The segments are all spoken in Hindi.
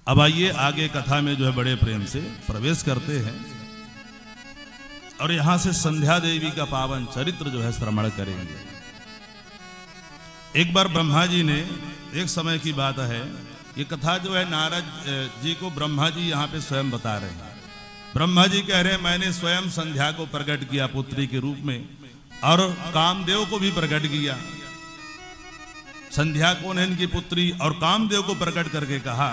अब आइए आगे कथा में जो है बड़े प्रेम से प्रवेश करते हैं और यहां से संध्या देवी का पावन चरित्र जो है श्रवण करेंगे। एक बार ब्रह्मा जी ने, एक समय की बात है, ये कथा जो है नारद जी को ब्रह्मा जी यहाँ पे स्वयं बता रहे हैं। ब्रह्मा जी कह रहे हैं मैंने स्वयं संध्या को प्रकट किया पुत्री के रूप में और कामदेव को भी प्रकट किया। संध्या कौन है? इनकी पुत्री। और कामदेव को प्रकट करके कहा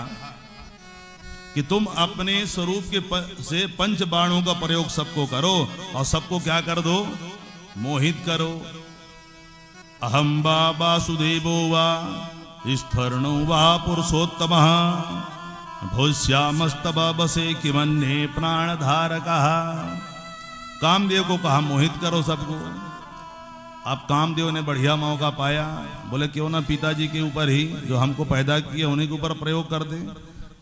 कि तुम अपने स्वरूप के से पंच बाणों का प्रयोग सबको करो और सबको क्या कर दो? मोहित करो। अहम वा वासुदेवो वा स्थर्णो वा पुरुषोत्तमः भोष्यामस्तव बसे किमन्ये प्राणधारकः। कामदेव को कहा मोहित करो सबको। अब कामदेव ने बढ़िया मौका पाया, बोले क्यों ना पिताजी के ऊपर ही, जो हमको पैदा किया उन्हीं के ऊपर प्रयोग कर दे।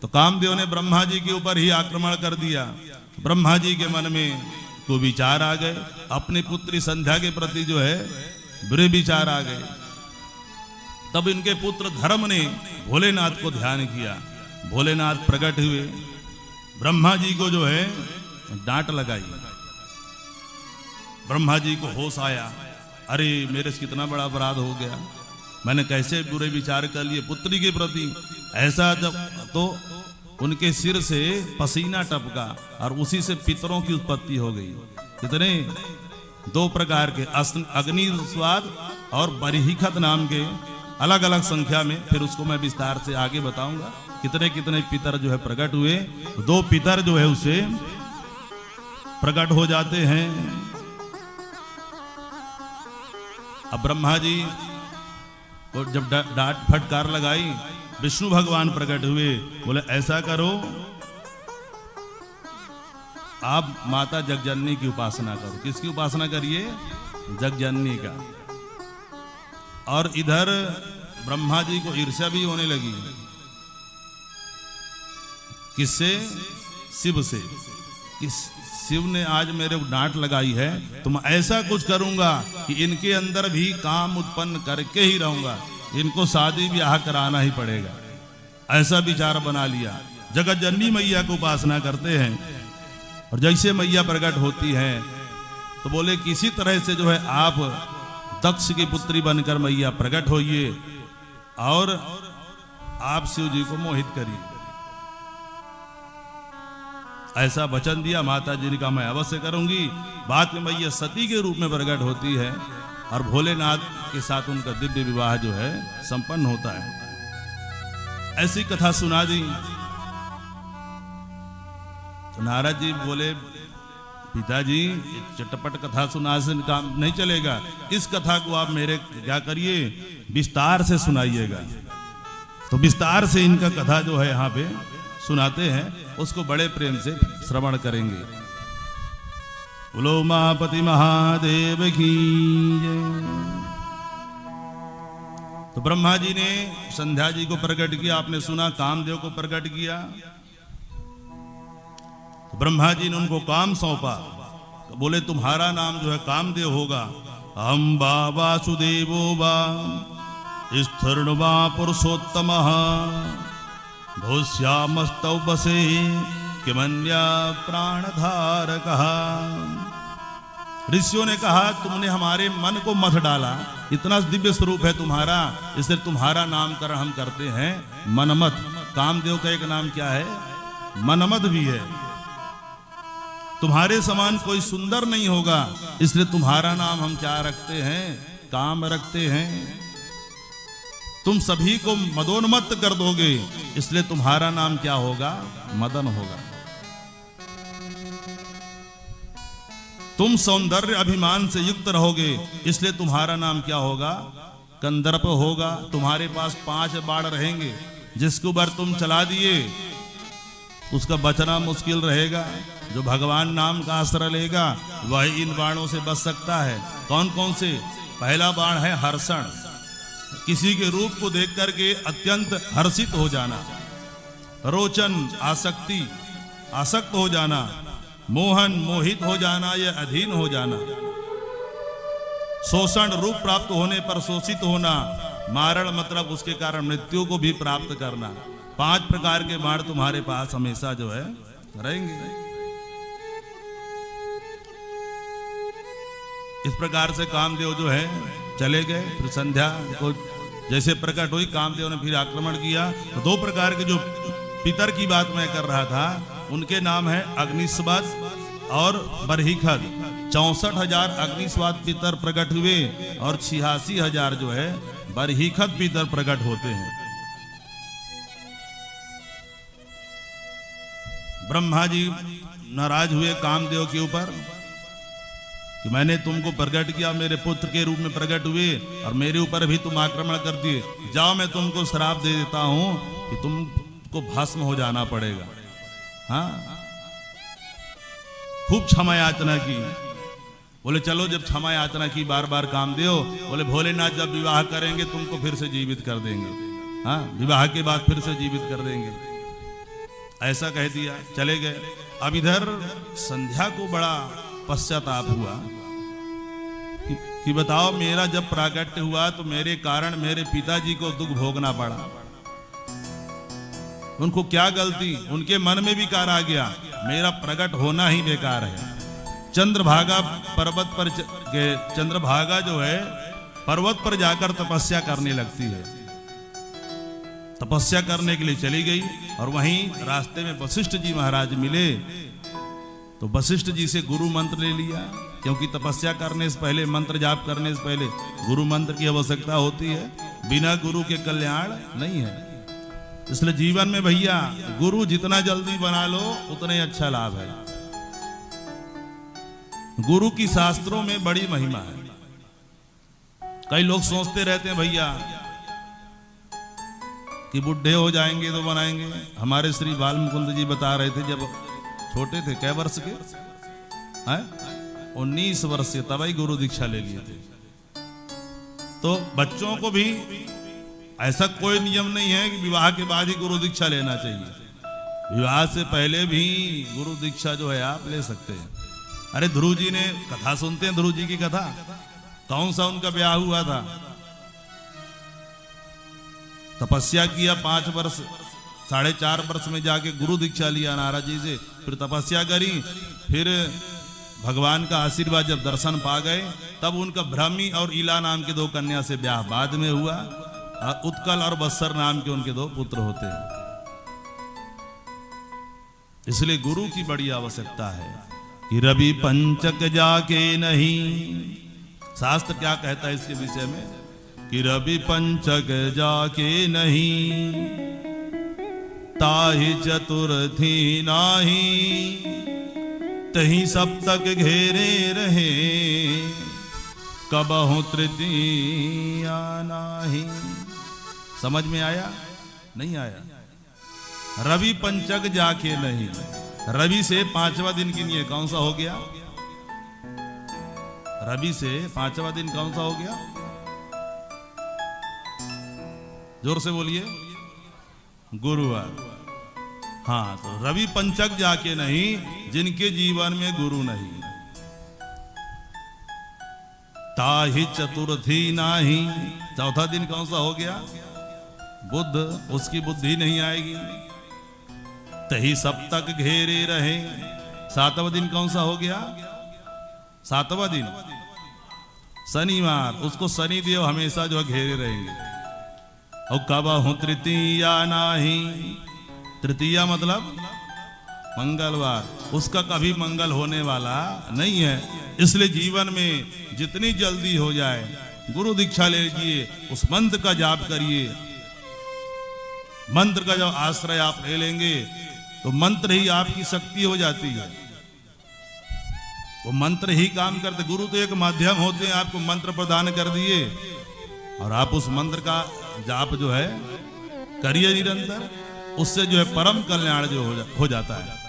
तो कामदेव ने ब्रह्मा जी के ऊपर ही आक्रमण कर दिया। ब्रह्मा जी के मन में तो विचार आ गए, अपनी पुत्री संध्या के प्रति जो है बुरे विचार आ गए। तब इनके पुत्र धर्म ने भोलेनाथ को ध्यान किया। भोलेनाथ प्रकट हुए, ब्रह्मा जी को जो है डांट लगाई। ब्रह्मा जी को होश आया, अरे मेरे से कितना बड़ा अपराध हो गया, मैंने कैसे बुरे विचार कर लिए पुत्री के प्रति। ऐसा जब तो उनके सिर से पसीना टपका और उसी से पितरों की उत्पत्ति हो गई। कितने? 2 प्रकार के, अग्नि स्वाद और बरिहिखत नाम के, अलग अलग संख्या में। फिर उसको मैं विस्तार से आगे बताऊंगा कितने कितने पितर जो है प्रकट हुए। 2 पितर जो है उसे प्रकट हो जाते हैं। अब ब्रह्मा जी को जब डांट फटकार लगाई, विष्णु भगवान प्रकट हुए, बोले ऐसा करो आप माता जगजननी की उपासना करो। किसकी उपासना करिए? जगजननी का। और इधर ब्रह्मा जी को ईर्ष्या भी होने लगी। किससे? शिव से। शिव ने आज मेरे को डांट लगाई है, तो मैं ऐसा कुछ करूंगा कि इनके अंदर भी काम उत्पन्न करके ही रहूंगा, इनको शादी ब्याह कराना ही पड़ेगा। ऐसा विचार बना लिया। जगत जननी मैया को उपासना करते हैं और जैसे मैया प्रकट होती हैं तो बोले किसी तरह से जो है आप दक्ष की पुत्री बनकर मैया प्रकट होइए और आप शिव जी को मोहित करिए। ऐसा वचन दिया माता जी ने कहा मैं अवश्य करूंगी। बाद में मैया सती के रूप में प्रकट होती है और भोलेनाथ के साथ उनका दिव्य विवाह जो है संपन्न होता है। ऐसी कथा सुना दी तो नारद जी बोले पिताजी चटपट कथा सुना से काम नहीं चलेगा, इस कथा को आप मेरे क्या करिए विस्तार से सुनाइएगा। तो विस्तार से इनका कथा जो है यहाँ पे सुनाते हैं, उसको बड़े प्रेम से श्रवण करेंगे। बोलो उमापति महादेव की जय। तो ब्रह्मा जी ने संध्या जी को प्रकट किया, आपने सुना कामदेव को प्रकट किया। तो ब्रह्मा जी ने उनको काम सौंपा, तो बोले तुम्हारा नाम जो है कामदेव होगा। हम वा वासुदेवो वा स्थर्णो वा पुरुषोत्तमः भोष्यामस्तौ बसे किमन्या प्राणधारकः। ऋषियों ने कहा तुमने हमारे मन को मथ डाला, इतना दिव्य स्वरूप है तुम्हारा, इसलिए तुम्हारा नामकरण हम करते हैं मनमत। कामदेव का एक नाम क्या है? मनमत भी है। तुम्हारे समान कोई सुंदर नहीं होगा, इसलिए तुम्हारा नाम हम क्या रखते हैं? काम रखते हैं। तुम सभी को मदोन्मत्त कर दोगे, इसलिए तुम्हारा नाम क्या होगा? मदन होगा। तुम सौंदर्य अभिमान से युक्त रहोगे, इसलिए तुम्हारा नाम क्या होगा? कंदर्प होगा। तुम्हारे पास 5 बाण रहेंगे, जिसके ऊपर तुम चला दिए उसका बचना मुश्किल रहेगा। जो भगवान नाम का आश्रय लेगा वही इन बाणों से बच सकता है। कौन कौन से? पहला बाण है हर्षण, किसी के रूप को देख करके अत्यंत हर्षित हो जाना। रोचन, आसक्ति, आसक्त हो जाना। मोहन, मोहित हो जाना या अधीन हो जाना। शोषण, रूप प्राप्त होने पर शोषित होना। मारण मतलब उसके कारण मृत्यु को भी प्राप्त करना। 5 प्रकार के बाण तुम्हारे पास हमेशा जो है रहेंगे। इस प्रकार से कामदेव जो है चले गए। फिर संध्या को जैसे प्रकट हुई, कामदेव ने फिर आक्रमण किया। तो 2 प्रकार के जो पितर की बात मैं कर रहा था, उनके नाम है अग्निस्वद और बरहीखद। 64,000 अग्निस्वद पितर प्रकट हुए और 86,000 जो है बरहीखद पितर प्रकट होते हैं। ब्रह्मा जी नाराज हुए कामदेव के ऊपर कि मैंने तुमको प्रकट किया, मेरे पुत्र के रूप में प्रकट हुए और मेरे ऊपर भी तुम आक्रमण कर दिए। जाओ, मैं तुमको श्राप दे देता हूं कि तुमको भस्म हो जाना पड़ेगा। हाँ, खूब क्षमा याचना की। बोले चलो, जब क्षमा याचना की बार बार कामदेव, बोले भोलेनाथ जब विवाह करेंगे तुमको फिर से जीवित कर देंगे। हाँ, विवाह के बाद फिर से जीवित कर देंगे, ऐसा कह दिया। चले गए। अब इधर संध्या को बड़ा पश्चाताप हुआ कि बताओ, मेरा जब प्राकट्य हुआ तो मेरे कारण मेरे पिताजी को दुख भोगना पड़ा। उनको क्या गलती? उनके मन में भी कार आ गया, मेरा प्रकट होना ही बेकार है। चंद्रभागा पर्वत पर चंद्रभागा जो है पर्वत पर जाकर तपस्या करने लगती है। तपस्या करने के लिए चली गई और वहीं रास्ते में वशिष्ठ जी महाराज मिले। तो वशिष्ठ जी से गुरु मंत्र ले लिया, क्योंकि तपस्या करने से पहले, मंत्र जाप करने से पहले गुरु मंत्र की आवश्यकता होती है। बिना गुरु के कल्याण नहीं है। इसलिए जीवन में भैया गुरु जितना जल्दी बना लो उतना ही अच्छा लाभ है। गुरु की शास्त्रों में बड़ी महिमा है। कई लोग सोचते रहते हैं भैया कि बुढ़े हो जाएंगे तो बनाएंगे। हमारे श्री बाल मुकुंद जी बता रहे थे, जब छोटे थे, कै वर्ष के हैं, 19 वर्ष से तब ही गुरु दीक्षा ले लिए थे। तो बच्चों को भी ऐसा कोई नियम नहीं है कि विवाह के बाद ही गुरु दीक्षा लेना चाहिए। विवाह से पहले भी गुरु दीक्षा जो है आप ले सकते हैं। अरे ध्रुव जी ने कथा सुनते हैं, ध्रुव जी की कथा, कौन सा उनका ब्याह हुआ था? तपस्या किया 5 वर्ष, 4.5 वर्ष में जाके गुरु दीक्षा लिया नारद जी से। फिर तपस्या करी, फिर भगवान का आशीर्वाद जब दर्शन पा गए, तब उनका ब्राह्मी और इला नाम के 2 कन्या से ब्याह बाद में हुआ। उत्कल और बत्सर नाम के उनके 2 पुत्र होते हैं। इसलिए गुरु की बड़ी आवश्यकता है कि रवि पंचक जाके नहीं। शास्त्र क्या कहता है इसके विषय में कि रवि पंचक जाके नहीं, ताहि चतुर्थी नाही, तही सप्तक घेरे रहे, कबहु तृतीया नाही। समझ में आया? नहीं आया? रवि पंचक जाके नहीं, रवि से 5वां दिन गिनिए, कौन सा हो गया? रवि से 5वां दिन कौन सा हो गया? जोर से बोलिए। गुरुवार। हाँ, तो रवि पंचक जाके नहीं, जिनके जीवन में गुरु नहीं। ताहि चतुर्थी नाही, 4था दिन कौन सा हो गया? बुद्ध, उसकी बुद्धि नहीं आएगी। तही सप्तक घेरे रहे, 7वां दिन कौन सा हो गया? 7वां दिन शनिवार, उसको शनि देव हमेशा जो घेरे रहेंगे। और कबहु तृतीया नाही, तृतीया मतलब मंगलवार, उसका कभी मंगल होने वाला नहीं है। इसलिए जीवन में जितनी जल्दी हो जाए गुरु दीक्षा ले लीजिए, उस मंत्र का जाप करिए। मंत्र का जब आश्रय आप ले लेंगे तो मंत्र ही आपकी शक्ति हो जाती है। वो मंत्र ही काम करते। गुरु तो एक माध्यम होते हैं, आपको मंत्र प्रदान कर दिए और आप उस मंत्र का जाप जो है करिए निरंतर, उससे जो है परम कल्याण जो हो जाता है।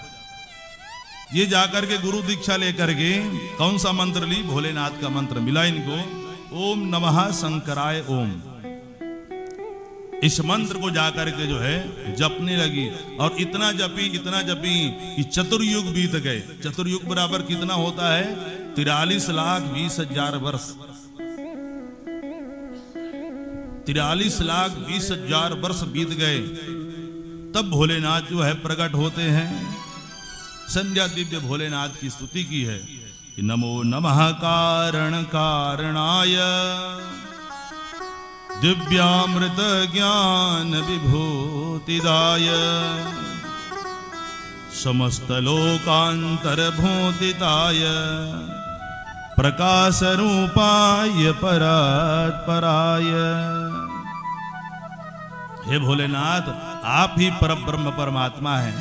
ये जाकर के गुरु दीक्षा लेकर के कौन सा मंत्र ली? भोलेनाथ का मंत्र मिला इनको, ओम नमः शंकराय ओम। इस मंत्र को जाकर के जो है जपने लगी और इतना जपी कि चतुर्युग बीत गए। चतुर्युग बराबर कितना होता है? 43,20,000 वर्ष। 43,20,000 वर्ष बीत गए तब भोलेनाथ जो है प्रकट होते हैं। संध्या दिव्य भोलेनाथ की स्तुति की है कि नमो नमः कारण कारणाय दिव्यामृत ज्ञान विभूतिदाय समस्त लोकांतर भूतिताय प्रकाश रूपाय परात्पराय। हे भोलेनाथ, आप ही परब्रह्म परमात्मा हैं।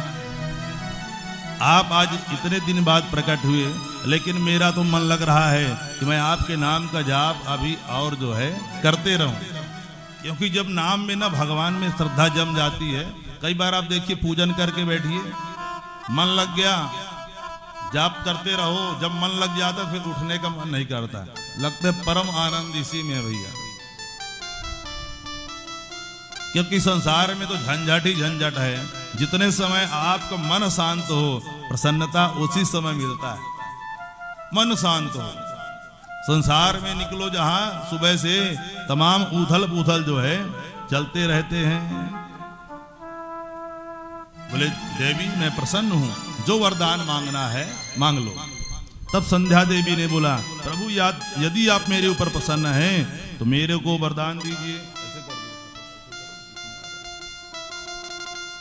आप आज इतने दिन बाद प्रकट हुए, लेकिन मेरा तो मन लग रहा है कि मैं आपके नाम का जाप अभी और जो है करते रहूं, क्योंकि जब नाम में ना भगवान में श्रद्धा जम जाती है। कई बार आप देखिए, पूजन करके बैठिए, मन लग गया, जाप करते रहो, जब मन लग जाता फिर उठने का मन नहीं करता। लगता है परम आनंद इसी में भैया, क्योंकि संसार में तो झंझट ही झंझट है। जितने समय आपका मन शांत हो, प्रसन्नता उसी समय मिलता है। मन शांत हो, संसार में निकलो जहां, सुबह से तमाम उथल पुथल जो है चलते रहते हैं। बोले देवी मैं प्रसन्न हूं, जो वरदान मांगना है मांग लो। तब संध्या देवी ने बोला, प्रभु यदि आप मेरे ऊपर प्रसन्न हैं तो मेरे को वरदान दीजिए। ऐसे कर दो,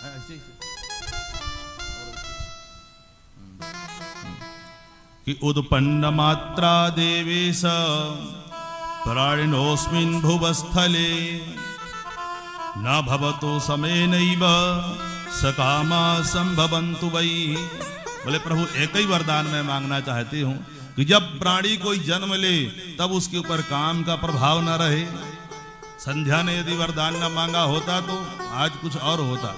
ऐसे कि उत्पन्न मात्रा देवेश प्राणिनोऽस्मिन् भुवस्थले न भवतो समेनैव सकामा संभवन्तु वै। बोले प्रभु एक ही वरदान मैं मांगना चाहती हूँ कि जब प्राणी कोई जन्म ले तब उसके ऊपर काम का प्रभाव न रहे। संध्या ने यदि वरदान न मांगा होता तो आज कुछ और होता।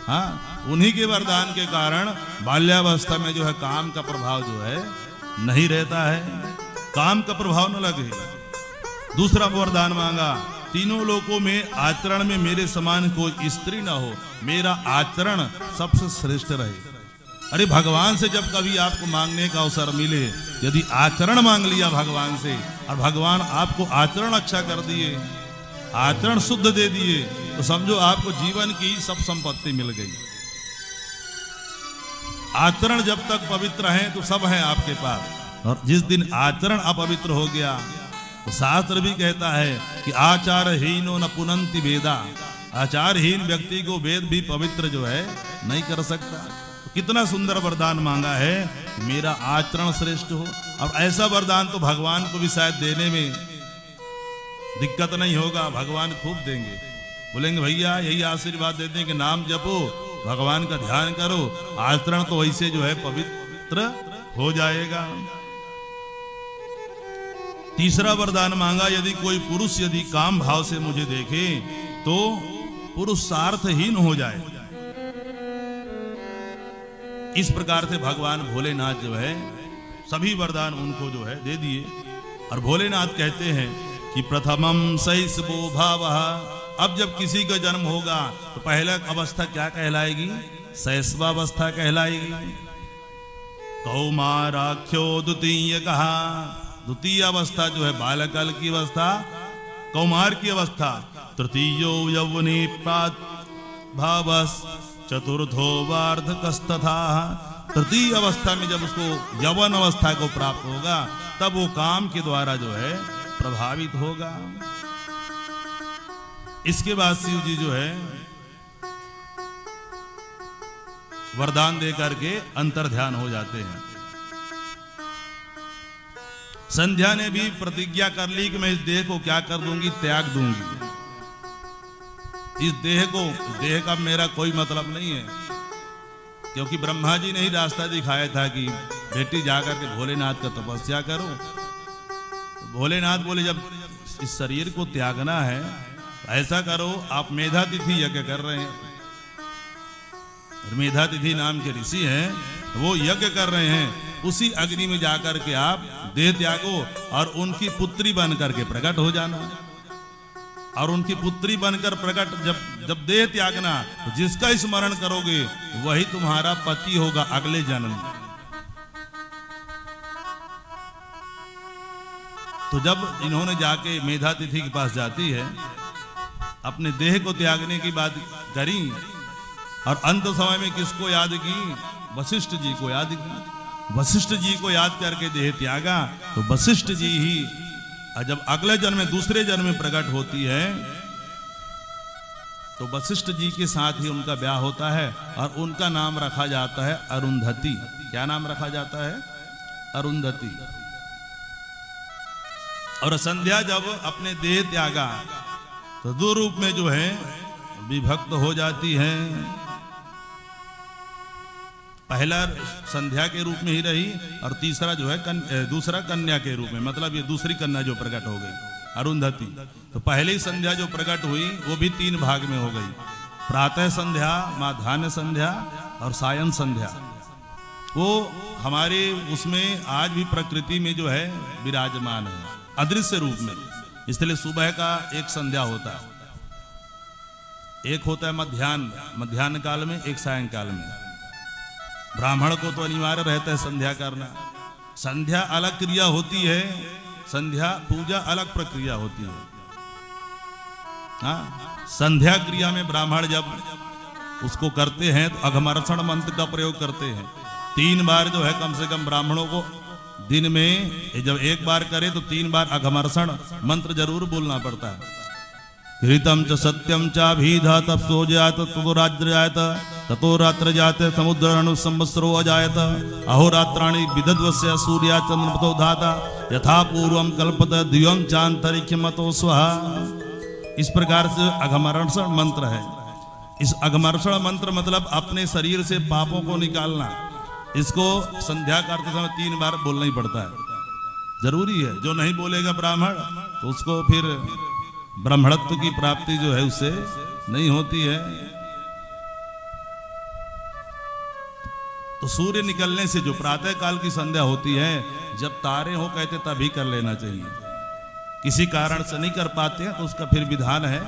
हाँ, उन्हीं के वरदान के कारण बाल्यावस्था में जो है काम का प्रभाव जो है नहीं रहता है, काम का प्रभाव न लगे। दूसरा वरदान मांगा, तीनों लोकों में आचरण में मेरे समान कोई स्त्री न हो, मेरा आचरण सबसे श्रेष्ठ रहे। अरे भगवान से जब कभी आपको मांगने का अवसर मिले, यदि आचरण मांग लिया भगवान से और भगवान आपको आचरण अच्छा कर दिए, आचरण शुद्ध दे दिए, तो समझो आपको जीवन की सब संपत्ति मिल गई। आचरण जब तक पवित्र है तो सब है आपके पास, और जिस दिन आचरण अपवित्र हो गया तो शास्त्र भी कहता है कि आचारहीनो न पुनंति वेदा। आचारहीन व्यक्ति को वेद भी पवित्र जो है नहीं कर सकता। तो कितना सुंदर वरदान मांगा है, मेरा आचरण श्रेष्ठ हो। अब ऐसा वरदान तो भगवान को भी शायद देने में दिक्कत नहीं होगा, भगवान खूब देंगे। बोलेंगे भैया यही आशीर्वाद देते हैं कि नाम जपो, भगवान का ध्यान करो, आचरण तो वैसे जो है पवित्र हो जाएगा। तीसरा वरदान मांगा, यदि कोई पुरुष यदि काम भाव से मुझे देखे तो पुरुषार्थहीन हो जाए। इस प्रकार से भगवान भोलेनाथ जो है सभी वरदान उनको जो है दे दिए। और भोलेनाथ कहते हैं कि प्रथमम सैस्वो भावः। अब जब किसी का जन्म होगा तो पहला अवस्था क्या कहलाएगी? शैशवावस्था कहलाएगी। कौमाराख्यो द्वितीय कहा, द्वितीय अवस्था जो है बालकाल की अवस्था, कौमार की अवस्था। तृतीयो यौवने प्रादुर्भावस्, चतुर्थो वार्धकस्तथा। तृतीय अवस्था में जब उसको यौवन अवस्था को प्राप्त होगा तब वो काम के द्वारा जो है प्रभावित होगा। इसके बाद शिव जी जो है वरदान दे करके अंतर ध्यान हो जाते हैं। संध्या ने भी प्रतिज्ञा कर ली कि मैं इस देह को क्या कर दूंगी, त्याग दूंगी। इस देह को, देह का मेरा कोई मतलब नहीं है, क्योंकि ब्रह्मा जी ने ही रास्ता दिखाया था कि बेटी जाकर के भोलेनाथ का तपस्या करो। तो भोलेनाथ बोले जब इस शरीर को त्यागना है तो ऐसा करो, आप मेधा तिथि यज्ञ कर रहे हैं, मेधा तिथि नाम के ऋषि हैं, वो यज्ञ कर रहे हैं, उसी अग्नि में जाकर के आप देह त्यागो और उनकी पुत्री बन करके प्रकट हो जाना। और उनकी पुत्री बनकर प्रकट जब देह त्यागना तो जिसका स्मरण करोगे वही तुम्हारा पति होगा अगले जन्म में। तो जब इन्होंने जाके मेधा तिथि के पास जाती है, अपने देह को त्यागने की बात करी और अंत समय में किसको याद की? वशिष्ठ जी को याद की। वशिष्ठ जी को याद करके देह त्यागा। तो वशिष्ठ जी ही जब अगले जन्म में, दूसरे जन्म में प्रकट होती है तो वशिष्ठ जी के साथ ही उनका ब्याह होता है और उनका नाम रखा जाता है अरुंधति। क्या नाम रखा जाता है? अरुंधति। और संध्या जब अपने देह त्यागा तो दो रूप में जो है विभक्त हो जाती है। पहला संध्या के रूप में ही रही और तीसरा जो है दूसरा कन्या के रूप में, मतलब ये दूसरी कन्या जो प्रकट हो गई अरुंधति। तो पहली संध्या जो प्रकट हुई वो भी 3 भाग में हो गई। प्रातः संध्या, माध्याह्न संध्या और सायं संध्या। वो हमारे उसमें आज भी प्रकृति में जो है विराजमान है अदृश्य रूप में। इसलिए सुबह का एक संध्या होता है, एक होता है मध्याह्न काल में, एक सायंकाल में। ब्राह्मण को तो अनिवार्य रहता है संध्या करना। संध्या अलग क्रिया होती है, संध्या पूजा अलग प्रक्रिया होती है। हाँ, संध्या क्रिया में ब्राह्मण जब उसको करते हैं तो अघमर्षण मंत्र का प्रयोग करते हैं। 3 बार जो है कम से कम ब्राह्मणों को दिन में, जब एक बार करे तो 3 बार अघमर्षण मंत्र जरूर बोलना पड़ता है। घृतम च सत्यम चाभीधा तपसो जात ततो रात्र जायत ततो रात्र जाते समुद्र संवत्सरो अजायत अहोरात्राणि विदद्वस्य सूर्या चंद्रमतो धाता यथा पूर्वम कल्पत द्वियम चांतरिक्षमतो स्वाहा। इस प्रकार से अघमर्षण मंत्र है। इस अघमर्षण मंत्र मतलब अपने शरीर से पापों को निकालना। इसको संध्या करते समय 3 बार बोलना ही पड़ता है, जरूरी है। जो नहीं बोलेगा ब्राह्मण तो उसको फिर ब्राह्मणत्व की प्राप्ति जो है उससे नहीं होती है। तो सूर्य निकलने से जो प्रातः काल की संध्या होती है, जब तारे हो कहते तभी कर लेना चाहिए। किसी कारण से नहीं कर पाते हैं तो उसका फिर विधान है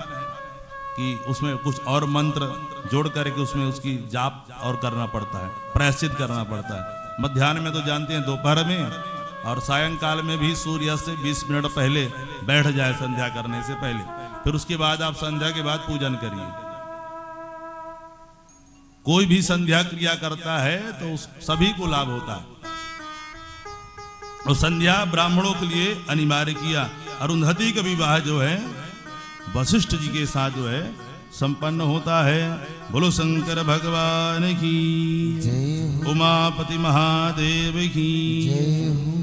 कि उसमें कुछ और मंत्र जोड़ करके उसमें उसकी जाप और करना पड़ता है, प्रायश्चित करना पड़ता है। मध्याह्न में तो जानते हैं दोपहर में, और सायंकाल में भी सूर्य से 20 मिनट पहले बैठ जाए संध्या करने से पहले, फिर उसके बाद आप संध्या के बाद पूजन करिए। कोई भी संध्या क्रिया करता है तो सभी को लाभ होता है। और संध्या ब्राह्मणों के लिए अनिवार्य किया। अरुंधति का विवाह जो है वशिष्ठ जी के साथ जो है संपन्न होता है। बोलो शंकर भगवान की, उमापति महादेव की।